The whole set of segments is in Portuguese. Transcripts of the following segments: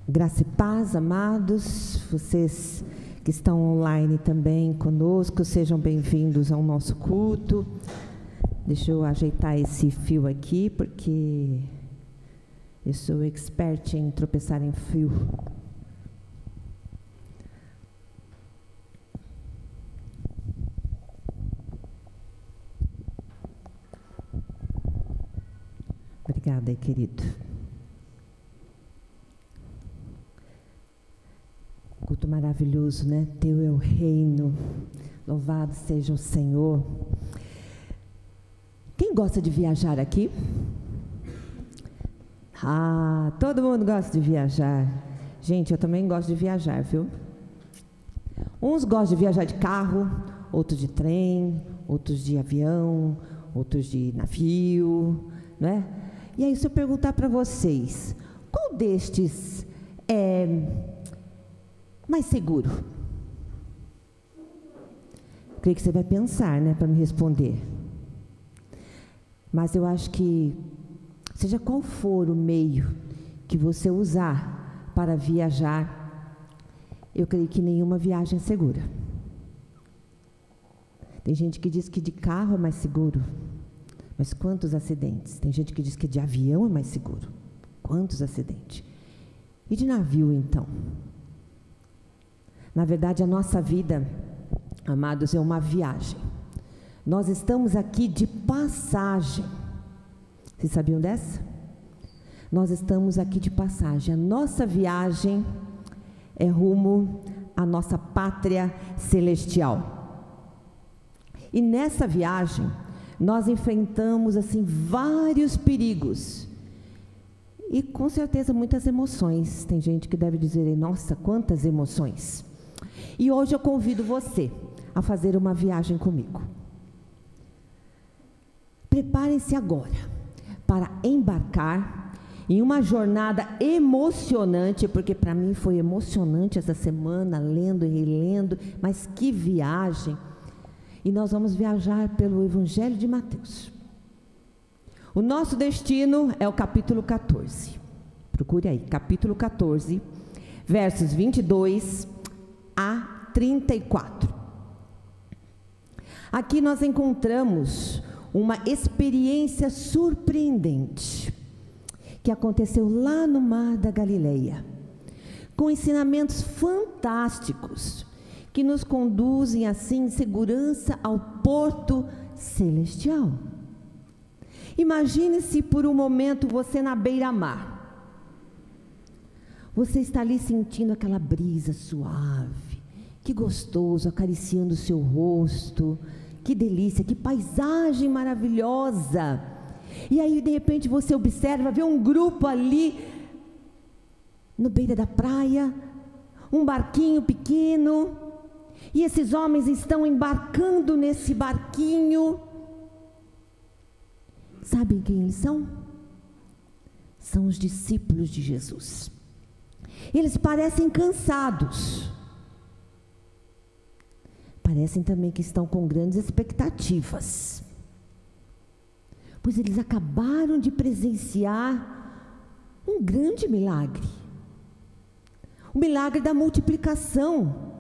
Graça e paz, amados, vocês que estão online também conosco, sejam bem-vindos ao nosso culto. Deixa eu ajeitar esse fio aqui, porque eu sou expert em tropeçar em fio. Obrigada, querido. Culto maravilhoso, né? Teu é o reino, louvado seja o Senhor. Quem gosta de viajar aqui? Ah, todo mundo gosta de viajar. Gente, eu também gosto de viajar, viu? Uns gostam de viajar de carro, outros de trem, outros de avião, outros de navio, não é? E aí, se eu perguntar para vocês, qual destes é mais seguro? Creio que você vai pensar, né, para me responder. Mas eu acho que, seja qual for o meio que você usar para viajar, eu creio que nenhuma viagem é segura. Tem gente que diz que de carro é mais seguro, mas quantos acidentes? Tem gente que diz que de avião é mais seguro. Quantos acidentes? E de navio, então? Na verdade, a nossa vida, amados, é uma viagem. Nós estamos aqui de passagem. Vocês sabiam dessa? Nós estamos aqui de passagem. A nossa viagem é rumo à nossa pátria celestial. E nessa viagem, nós enfrentamos, assim, vários perigos. E, com certeza, muitas emoções. Tem gente que deve dizer, nossa, quantas emoções. E hoje eu convido você a fazer uma viagem comigo. Preparem-se agora para embarcar em uma jornada emocionante, porque para mim foi emocionante essa semana, lendo e relendo, mas que viagem! E nós vamos viajar pelo Evangelho de Mateus. O nosso destino é o capítulo 14. Procure aí, capítulo 14, versos 22 a 34. Aqui nós encontramos uma experiência surpreendente que aconteceu lá no Mar da Galileia, com ensinamentos fantásticos que nos conduzem assim em segurança ao porto celestial. Imagine-se por um momento você na beira-mar. Você está ali sentindo aquela brisa suave, que gostoso, acariciando o seu rosto, que delícia, que paisagem maravilhosa. E aí, de repente, você observa, vê um grupo ali, no beira da praia, um barquinho pequeno, e esses homens estão embarcando nesse barquinho. Sabem quem eles são? São os discípulos de Jesus. Eles parecem cansados. Parecem também que estão com grandes expectativas, pois eles acabaram de presenciar um grande milagre. O milagre da multiplicação.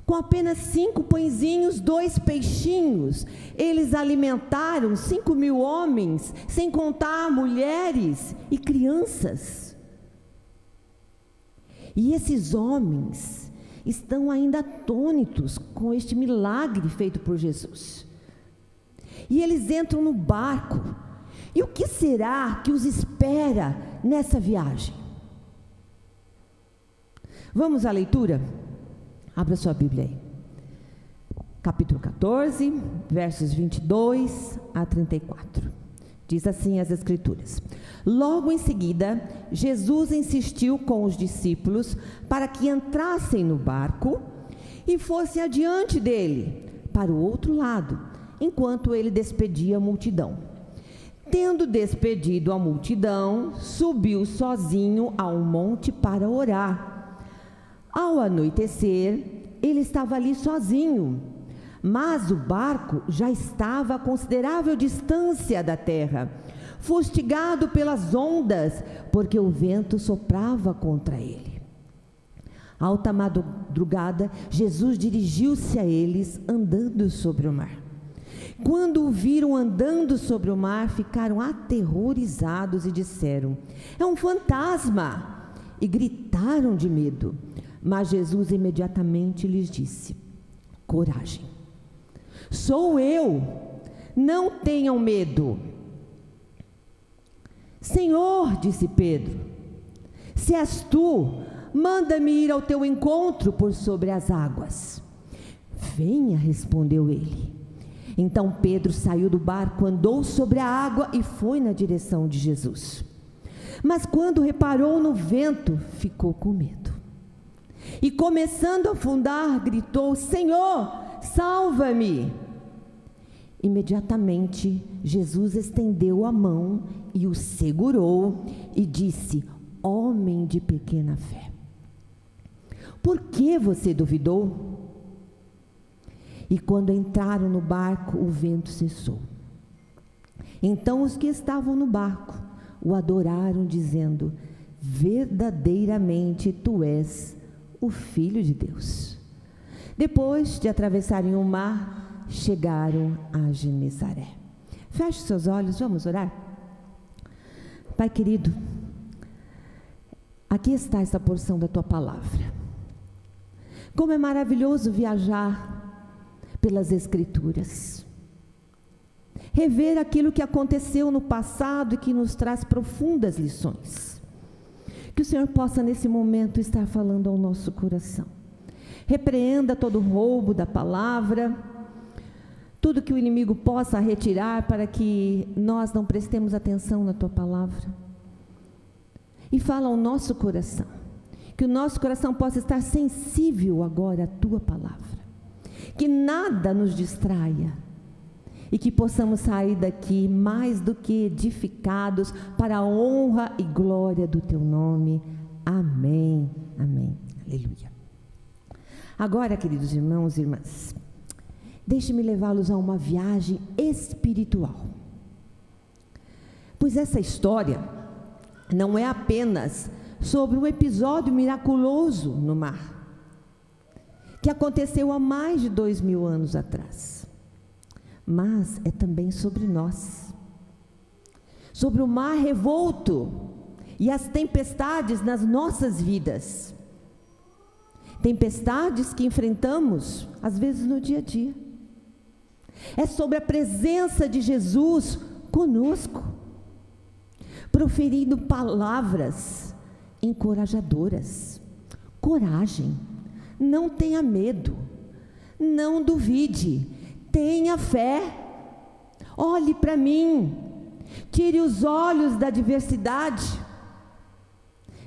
Com apenas 5 pãezinhos, 2 peixinhos, eles alimentaram 5.000 homens, sem contar mulheres e crianças. E esses homens estão ainda atônitos com este milagre feito por Jesus. E eles entram no barco. E o que será que os espera nessa viagem? Vamos à leitura? Abra sua Bíblia aí. Capítulo 14, versos 22 a 34. Diz assim as Escrituras: Logo em seguida, Jesus insistiu com os discípulos para que entrassem no barco e fossem adiante dele, para o outro lado, enquanto ele despedia a multidão. Tendo despedido a multidão, subiu sozinho a um monte para orar. Ao anoitecer, ele estava ali sozinho, mas o barco já estava a considerável distância da terra, fustigado pelas ondas, porque o vento soprava contra ele. Alta madrugada, Jesus dirigiu-se a eles andando sobre o mar. Quando o viram andando sobre o mar, ficaram aterrorizados e disseram: é um fantasma! E gritaram de medo. Mas Jesus imediatamente lhes disse: coragem, sou eu, não tenham medo. Senhor, disse Pedro, se és tu, manda-me ir ao teu encontro por sobre as águas. Venha, respondeu ele. Então Pedro saiu do barco, andou sobre a água e foi na direção de Jesus. Mas quando reparou no vento, ficou com medo. E começando a afundar, gritou: Senhor, salva-me! Imediatamente, Jesus estendeu a mão e o segurou e disse: homem de pequena fé, por que você duvidou? E quando entraram no barco, o vento cessou. Então os que estavam no barco o adoraram, dizendo: verdadeiramente tu és o Filho de Deus. Depois de atravessarem o mar, chegaram a Genesaré. Feche seus olhos, vamos orar? Pai querido, aqui está essa porção da tua palavra. Como é maravilhoso viajar pelas Escrituras, rever aquilo que aconteceu no passado e que nos traz profundas lições. Que o Senhor possa nesse momento estar falando ao nosso coração. Repreenda todo roubo da palavra, tudo que o inimigo possa retirar para que nós não prestemos atenção na tua palavra. E fala ao nosso coração, que o nosso coração possa estar sensível agora à tua palavra. Que nada nos distraia e que possamos sair daqui mais do que edificados para a honra e glória do teu nome. Amém, amém, aleluia. Agora, queridos irmãos e irmãs, deixe-me levá-los a uma viagem espiritual, pois essa história não é apenas sobre um episódio miraculoso no mar, que aconteceu há mais de 2000 anos atrás, mas é também sobre nós, sobre o mar revolto e as tempestades nas nossas vidas, tempestades que enfrentamos às vezes no dia a dia. É sobre a presença de Jesus conosco, proferindo palavras encorajadoras. Coragem, não tenha medo, não duvide, tenha fé, olhe para mim, tire os olhos da adversidade.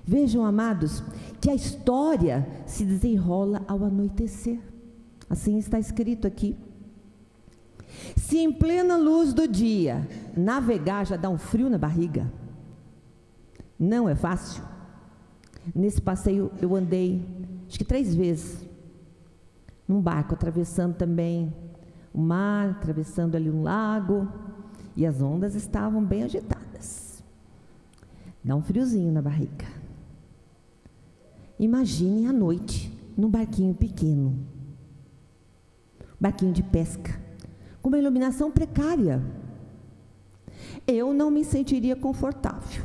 Vejam, amados, que a história se desenrola ao anoitecer, assim está escrito aqui. Se em plena luz do dia navegar já dá um frio na barriga, não é fácil. Nesse passeio eu andei, acho que 3 vezes, num barco, atravessando também o mar, atravessando ali um lago, e as ondas estavam bem agitadas. Dá um friozinho na barriga. Imagine à noite, num barquinho pequeno, barquinho de pesca, com uma iluminação precária. Eu não me sentiria confortável.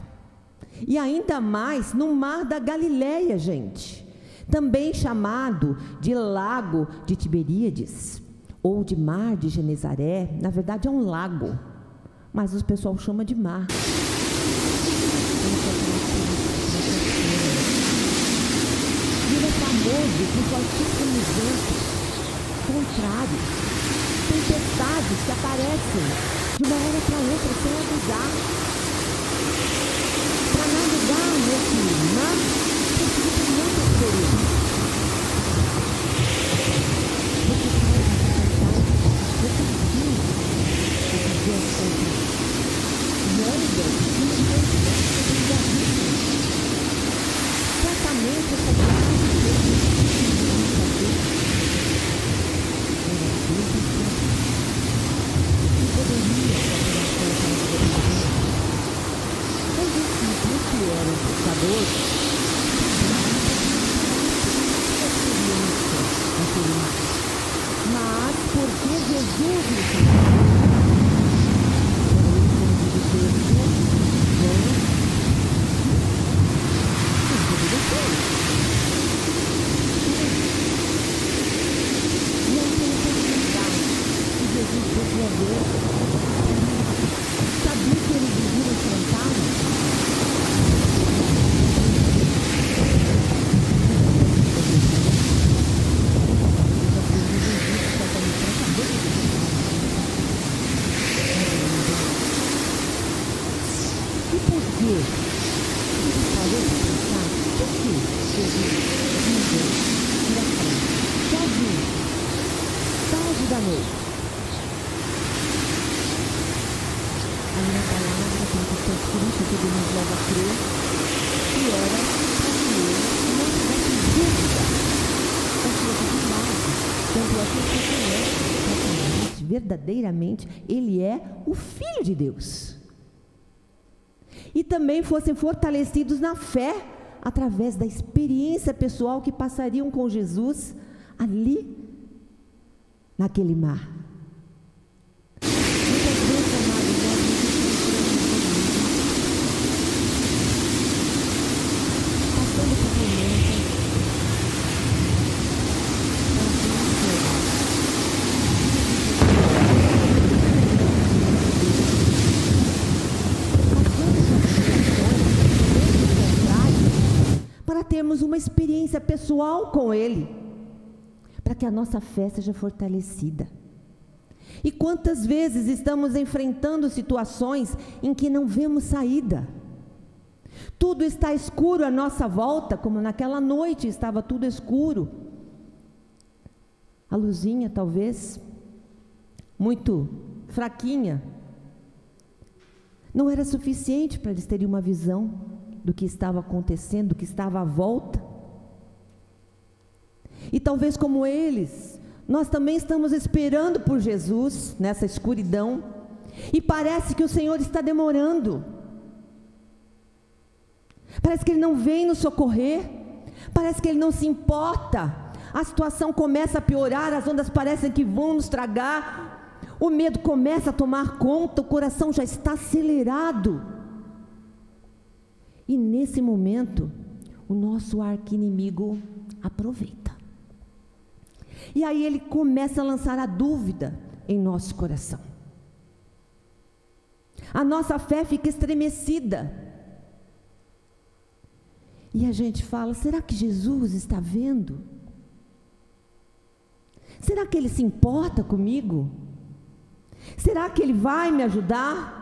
E ainda mais no mar da Galileia, gente, também chamado de lago de Tiberíades, ou de mar de Genesaré. Na verdade é um lago, mas o pessoal chama de mar. Ele é famoso por fortíssimos ventos contrários, tempestades que aparecem de uma hora para outra sem avisar. Para navegar nesse mar, precisa ter muita experiência. Você pode enfrentar desafios que Deus tem. E ondas que não tem desafios. Certamente essa viagem poderia fazer uma coisa. tarde da noite. A minha palavra tem que ser escrita, que Deus nos leva a crer, que era para que ele não tivesse dúvida das coisas de nada. Tanto é que ele reconhece verdadeiramente, ele é o Filho de Deus. E também fossem fortalecidos na fé, através da experiência pessoal que passariam com Jesus ali, naquele mar. Muitas vezes, amados, nós nos passando por momentos, para termos uma experiência pessoal com Ele, para que a nossa fé seja fortalecida. E quantas vezes estamos enfrentando situações em que não vemos saída, tudo está escuro à nossa volta, como naquela noite estava tudo escuro, a luzinha talvez muito fraquinha, não era suficiente para eles terem uma visão do que estava acontecendo, do que estava à volta. E talvez como eles, nós também estamos esperando por Jesus nessa escuridão, e parece que o Senhor está demorando, parece que Ele não vem nos socorrer, parece que Ele não se importa, a situação começa a piorar, as ondas parecem que vão nos tragar, o medo começa a tomar conta, o coração já está acelerado. E nesse momento, o nosso arqui-inimigo aproveita. E aí ele começa a lançar a dúvida em nosso coração. A nossa fé fica estremecida. E a gente fala, será que Jesus está vendo? Será que Ele se importa comigo? Será que Ele vai me ajudar?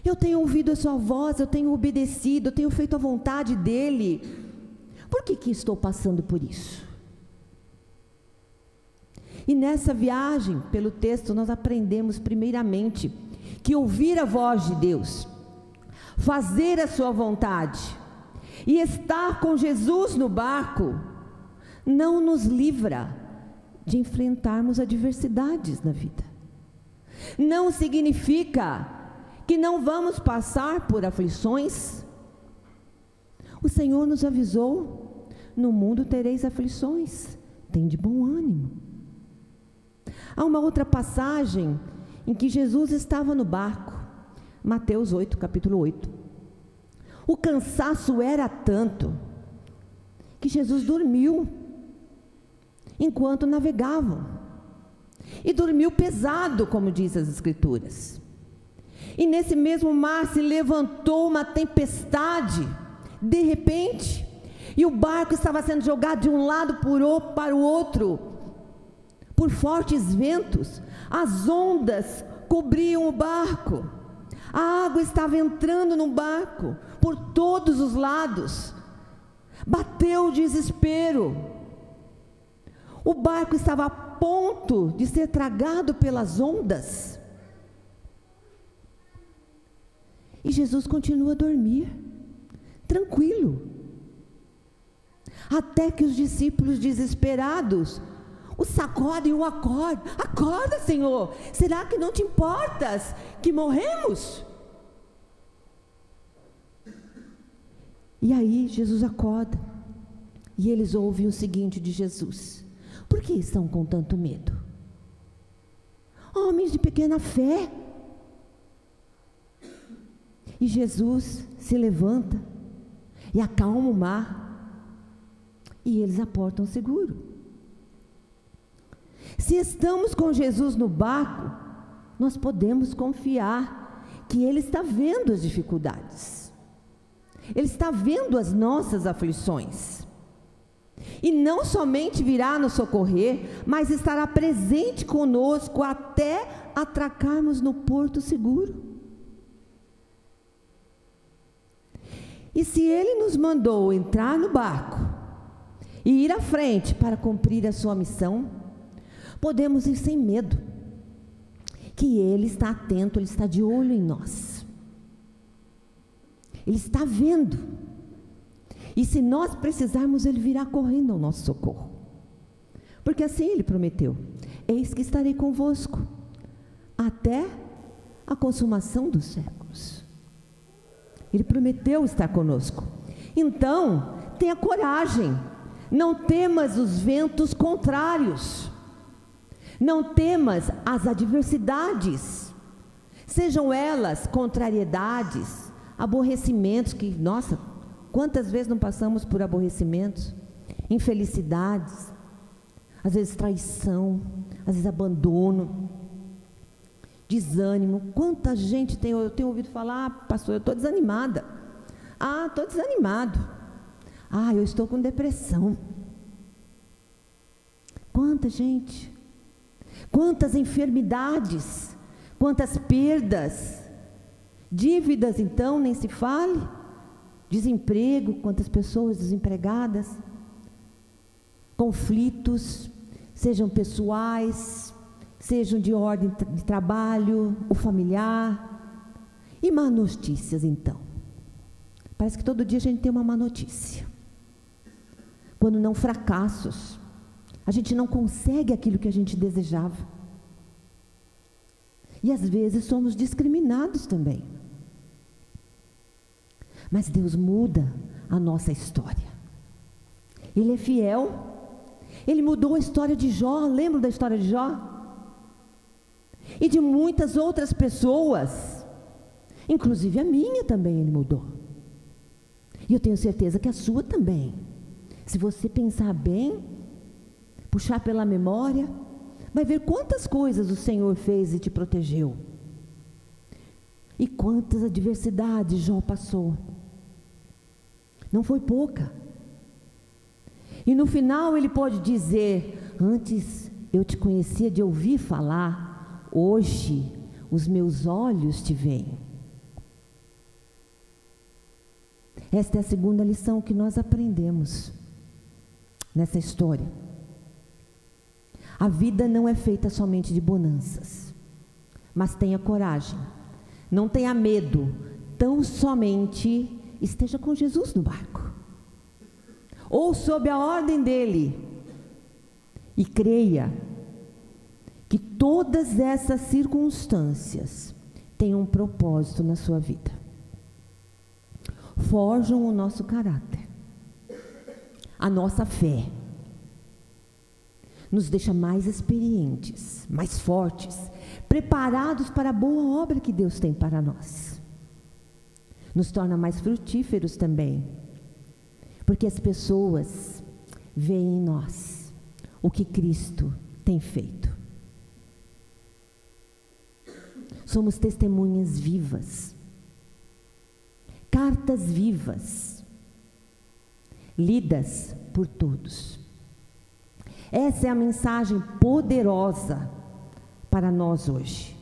Eu tenho ouvido a sua voz, eu tenho obedecido, eu tenho feito a vontade dEle. Por que estou passando por isso? E nessa viagem, pelo texto, nós aprendemos primeiramente que ouvir a voz de Deus, fazer a sua vontade e estar com Jesus no barco, não nos livra de enfrentarmos adversidades na vida. Não significa que não vamos passar por aflições. O Senhor nos avisou, no mundo tereis aflições, tem de bom ânimo. Há uma outra passagem em que Jesus estava no barco, Mateus 8, capítulo 8. O cansaço era tanto, que Jesus dormiu, enquanto navegavam, e dormiu pesado, como diz as Escrituras. E nesse mesmo mar se levantou uma tempestade, de repente, e o barco estava sendo jogado de um lado para o outro, por fortes ventos, as ondas cobriam o barco, a água estava entrando no barco, por todos os lados, bateu o desespero, o barco estava a ponto de ser tragado pelas ondas, e Jesus continua a dormir, tranquilo, até que os discípulos desesperados o sacodem e o acordam. Acorda, Senhor, será que não te importas que morremos? E aí Jesus acorda, e eles ouvem o seguinte de Jesus: por que estão com tanto medo? Homens de pequena fé. E Jesus se levanta e acalma o mar, e eles aportam seguro. Se estamos com Jesus no barco, nós podemos confiar que Ele está vendo as dificuldades, Ele está vendo as nossas aflições, e não somente virá nos socorrer, mas estará presente conosco até atracarmos no porto seguro. E se Ele nos mandou entrar no barco e ir à frente para cumprir a sua missão, podemos ir sem medo, que Ele está atento, Ele está de olho em nós. Ele está vendo. E se nós precisarmos, Ele virá correndo ao nosso socorro. Porque assim Ele prometeu: eis que estarei convosco até a consumação dos séculos. Ele prometeu estar conosco. Então, tenha coragem. Não temas os ventos contrários. Não temas as adversidades. Sejam elas contrariedades, aborrecimentos, que, nossa, quantas vezes não passamos por aborrecimentos, infelicidades, às vezes traição, às vezes abandono, desânimo. Quanta gente eu tenho ouvido falar: pastor, eu estou desanimada. Estou desanimado. Eu estou com depressão. Quanta gente, quantas enfermidades, quantas perdas, dívidas, então, nem se fale, desemprego, quantas pessoas desempregadas, conflitos, sejam pessoais, sejam de ordem de trabalho ou familiar, e má notícias. Então, parece que todo dia a gente tem uma má notícia, quando não fracassos, a gente não consegue aquilo que a gente desejava, e às vezes somos discriminados também, mas Deus muda a nossa história. Ele é fiel. Ele mudou a história de Jó. Lembra da história de Jó? E de muitas outras pessoas, inclusive a minha também Ele mudou. E eu tenho certeza que a sua também. Se você pensar bem, puxar pela memória, vai ver quantas coisas o Senhor fez e te protegeu. E quantas adversidades Jó passou. Não foi pouca. E no final ele pode dizer: antes eu te conhecia de ouvir falar, hoje os meus olhos te veem. Esta é a segunda lição que nós aprendemos nessa história. A vida não é feita somente de bonanças, mas tenha coragem, não tenha medo, tão somente esteja com Jesus no barco, ou sob a ordem dele, e creia que todas essas circunstâncias têm um propósito na sua vida, forjam o nosso caráter, a nossa fé, nos deixa mais experientes, mais fortes, preparados para a boa obra que Deus tem para nós, nos torna mais frutíferos também, porque as pessoas veem em nós o que Cristo tem feito. Somos testemunhas vivas, cartas vivas, lidas por todos. Essa é a mensagem poderosa para nós hoje.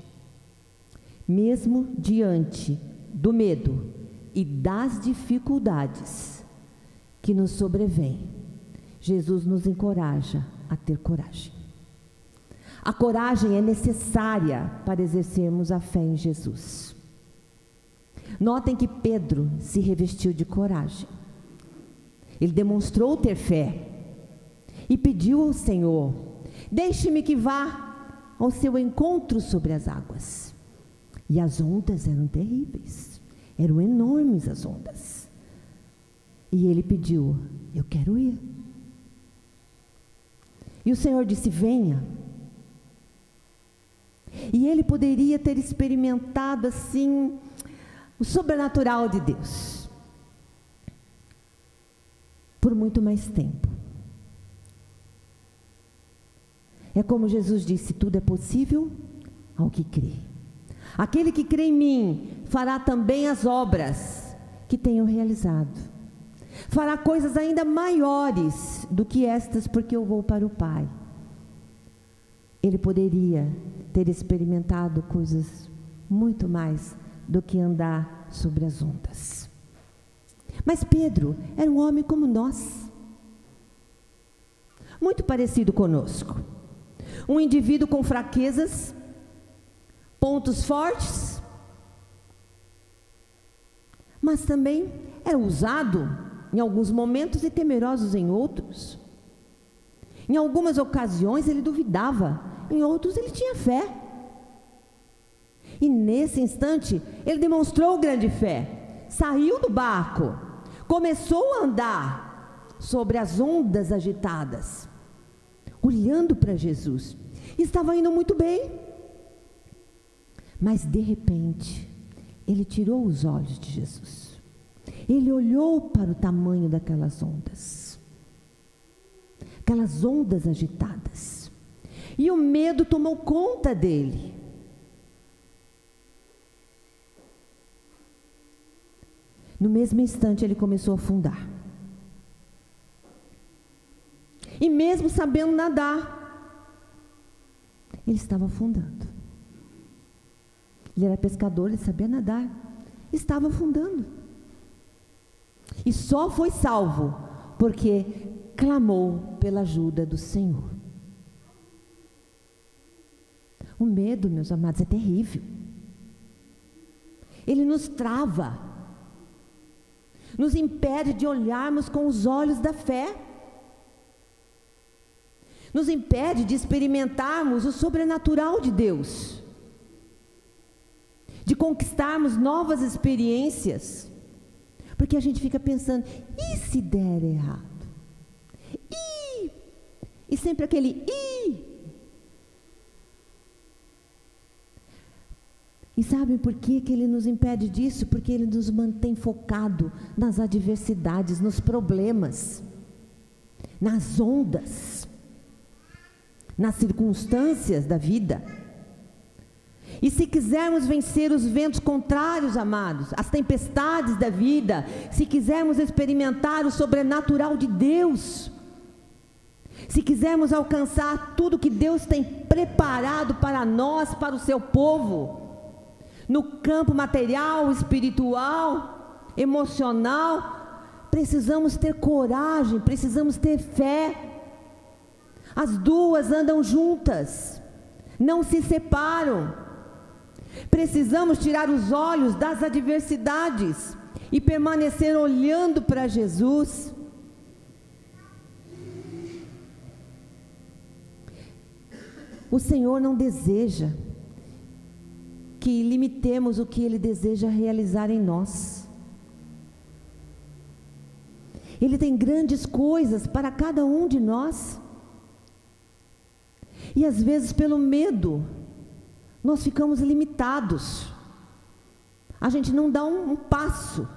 Mesmo diante do medo e das dificuldades que nos sobrevêm, Jesus nos encoraja a ter coragem. A coragem é necessária para exercermos a fé em Jesus. Notem que Pedro se revestiu de coragem. Ele demonstrou ter fé e pediu ao Senhor: deixe-me que vá ao seu encontro sobre as águas. E as ondas eram terríveis, eram enormes as ondas. E ele pediu: eu quero ir. E o Senhor disse: venha. E ele poderia ter experimentado assim o sobrenatural de Deus por muito mais tempo. É como Jesus disse: tudo é possível ao que crê. Aquele que crê em mim fará também as obras que tenho realizado. Fará coisas ainda maiores do que estas, porque eu vou para o Pai. Ele poderia ter experimentado coisas muito mais do que andar sobre as ondas. Mas Pedro era um homem como nós, muito parecido conosco. Um indivíduo com fraquezas, pontos fortes, mas também era ousado em alguns momentos e temeroso em outros. Em algumas ocasiões ele duvidava, em outros ele tinha fé. E nesse instante ele demonstrou grande fé. Saiu do barco, começou a andar sobre as ondas agitadas, olhando para Jesus. Estava indo muito bem. Mas de repente, ele tirou os olhos de Jesus. Ele olhou para o tamanho daquelas ondas. Aquelas ondas agitadas. E o medo tomou conta dele. No mesmo instante ele começou a afundar. E mesmo sabendo nadar, ele estava afundando. Ele era pescador, ele sabia nadar, estava afundando. E só foi salvo porque clamou pela ajuda do Senhor. O medo, meus amados, é terrível. Ele nos trava, nos impede de olharmos com os olhos da fé, nos impede de experimentarmos o sobrenatural de Deus, de conquistarmos novas experiências, porque a gente fica pensando, e se der errado? E sempre aquele E sabem por que ele nos impede disso? Porque ele nos mantém focado nas adversidades, nos problemas, nas ondas, nas circunstâncias da vida. E se quisermos vencer os ventos contrários, amados, as tempestades da vida, se quisermos experimentar o sobrenatural de Deus, se quisermos alcançar tudo que Deus tem preparado para nós, para o seu povo, no campo material, espiritual, emocional, precisamos ter coragem, precisamos ter fé. As duas andam juntas, não se separam. Precisamos tirar os olhos das adversidades e permanecer olhando para Jesus. O Senhor não deseja que limitemos o que Ele deseja realizar em nós. Ele tem grandes coisas para cada um de nós. E às vezes pelo medo, nós ficamos limitados. A gente não dá um passo.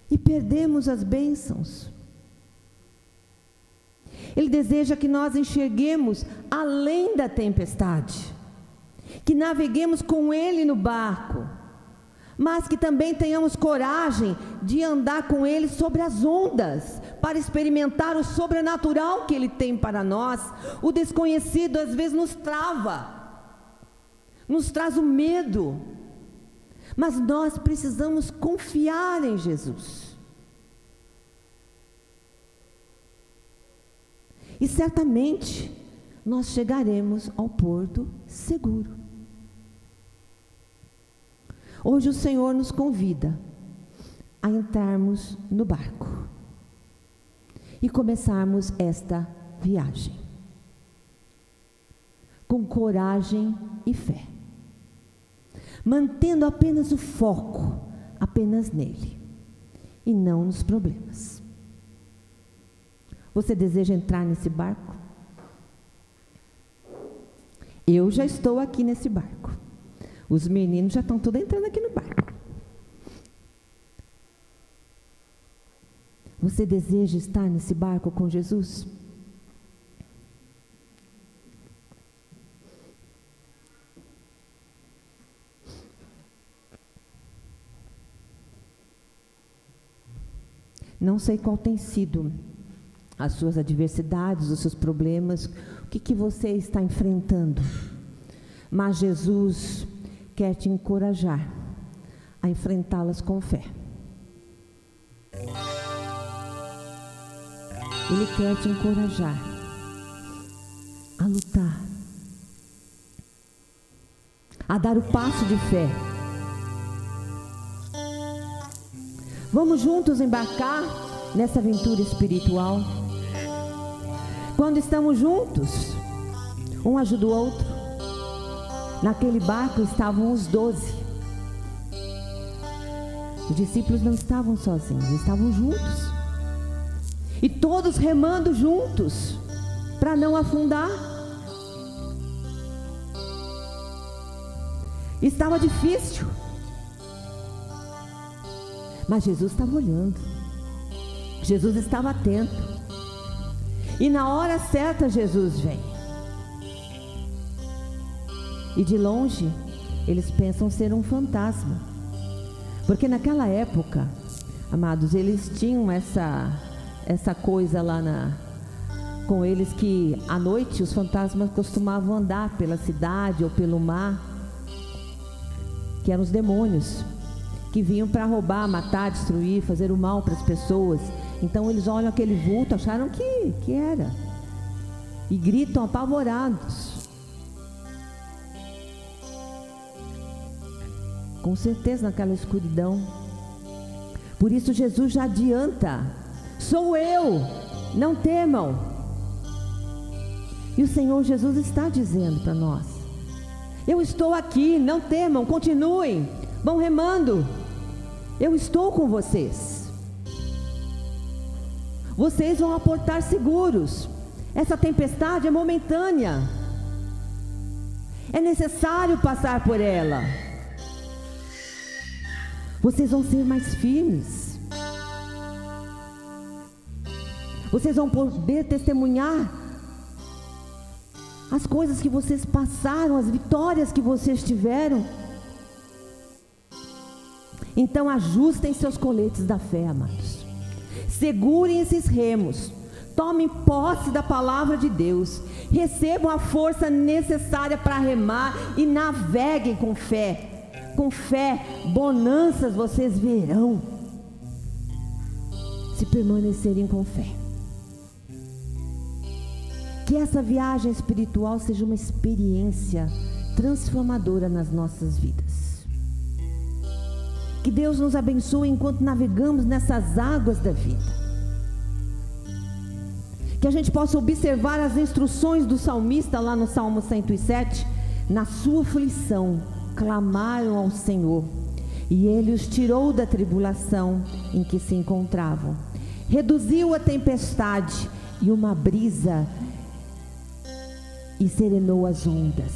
E perdemos as bênçãos. Ele deseja que nós enxerguemos além da tempestade, que naveguemos com Ele no barco, mas que também tenhamos coragem de andar com Ele sobre as ondas, para experimentar o sobrenatural que Ele tem para nós. O desconhecido às vezes nos trava, nos traz o medo, mas nós precisamos confiar em Jesus. E certamente nós chegaremos ao porto seguro. Hoje o Senhor nos convida a entrarmos no barco e começarmos esta viagem com coragem e fé, mantendo apenas o foco apenas nele e não nos problemas. Você deseja entrar nesse barco? Eu já estou aqui nesse barco. Os meninos já estão todos entrando aqui no barco. Você deseja estar nesse barco com Jesus? Não sei qual tem sido as suas adversidades, os seus problemas, o que você está enfrentando. Mas Jesus quer te encorajar a enfrentá-las com fé. Ele quer te encorajar a lutar, a dar o passo de fé. Vamos juntos embarcar nessa aventura espiritual. Quando estamos juntos, um ajuda o outro. Naquele barco estavam os 12. Os discípulos não estavam sozinhos, estavam juntos. E todos remando juntos, para não afundar. Estava difícil. Mas Jesus estava olhando. Jesus estava atento. E na hora certa Jesus vem. E de longe, eles pensam ser um fantasma. Porque naquela época, amados, eles tinham essa coisa lá com eles, que à noite os fantasmas costumavam andar pela cidade ou pelo mar, que eram os demônios, que vinham para roubar, matar, destruir, fazer o mal para as pessoas. Então eles olham aquele vulto, acharam que era, e gritam apavorados. Com certeza naquela escuridão. Por isso Jesus já adianta: sou eu, não temam. E o Senhor Jesus está dizendo para nós: eu estou aqui, não temam, continuem, vão remando, eu estou com vocês. Vocês vão aportar seguros. Essa tempestade é momentânea, é necessário passar por ela. Vocês vão ser mais firmes. Vocês vão poder testemunhar as coisas que vocês passaram, as vitórias que vocês tiveram. Então ajustem seus coletes da fé, amados. Segurem esses remos. Tomem posse da palavra de Deus. Recebam a força necessária para remar e naveguem com fé. Com fé, bonanças vocês verão, se permanecerem com fé. Que essa viagem espiritual seja uma experiência transformadora nas nossas vidas. Que Deus nos abençoe enquanto navegamos nessas águas da vida. Que a gente possa observar as instruções do salmista lá no Salmo 107. Na sua aflição clamaram ao Senhor, e Ele os tirou da tribulação em que se encontravam. Reduziu a tempestade e uma brisa, e serenou as ondas.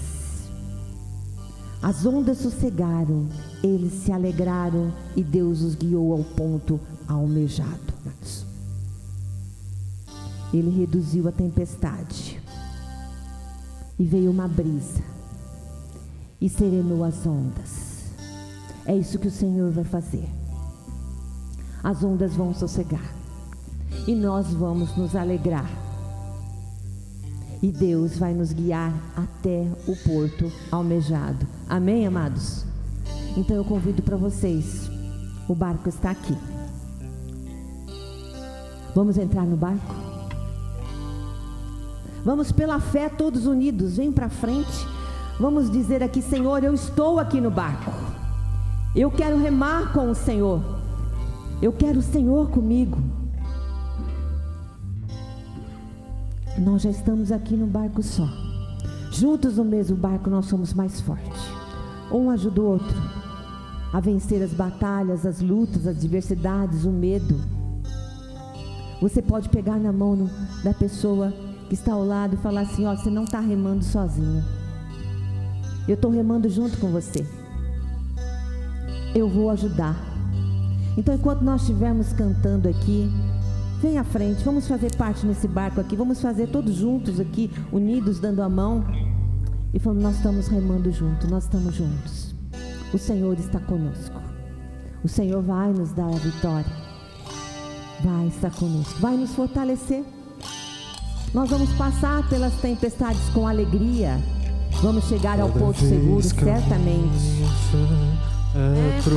As ondas sossegaram, eles se alegraram, e Deus os guiou ao ponto almejado. Ele reduziu a tempestade, e veio uma brisa, e serenou as ondas. É isso que o Senhor vai fazer. As ondas vão sossegar, e nós vamos nos alegrar, e Deus vai nos guiar até o porto almejado. Amém, amados? Então eu convido para vocês, o barco está aqui. Vamos entrar no barco? Vamos pela fé todos unidos, vem para frente. Vamos dizer aqui: Senhor, eu estou aqui no barco. Eu quero remar com o Senhor. Eu quero o Senhor comigo. Nós já estamos aqui no barco só. Juntos no mesmo barco nós somos mais fortes. Um ajuda o outro a vencer as batalhas, as lutas, as adversidades, o medo. Você pode pegar na mão da pessoa que está ao lado e falar assim: ó, você não está remando sozinho. Eu estou remando junto com você. Eu vou ajudar. Então, enquanto nós estivermos cantando aqui, vem à frente, vamos fazer parte nesse barco aqui. Vamos fazer todos juntos aqui, unidos, dando a mão e falando: nós estamos remando juntos, nós estamos juntos. O Senhor está conosco. O Senhor vai nos dar a vitória. Vai estar conosco, vai nos fortalecer. Nós vamos passar pelas tempestades com alegria. Vamos chegar ao porto seguro, certamente.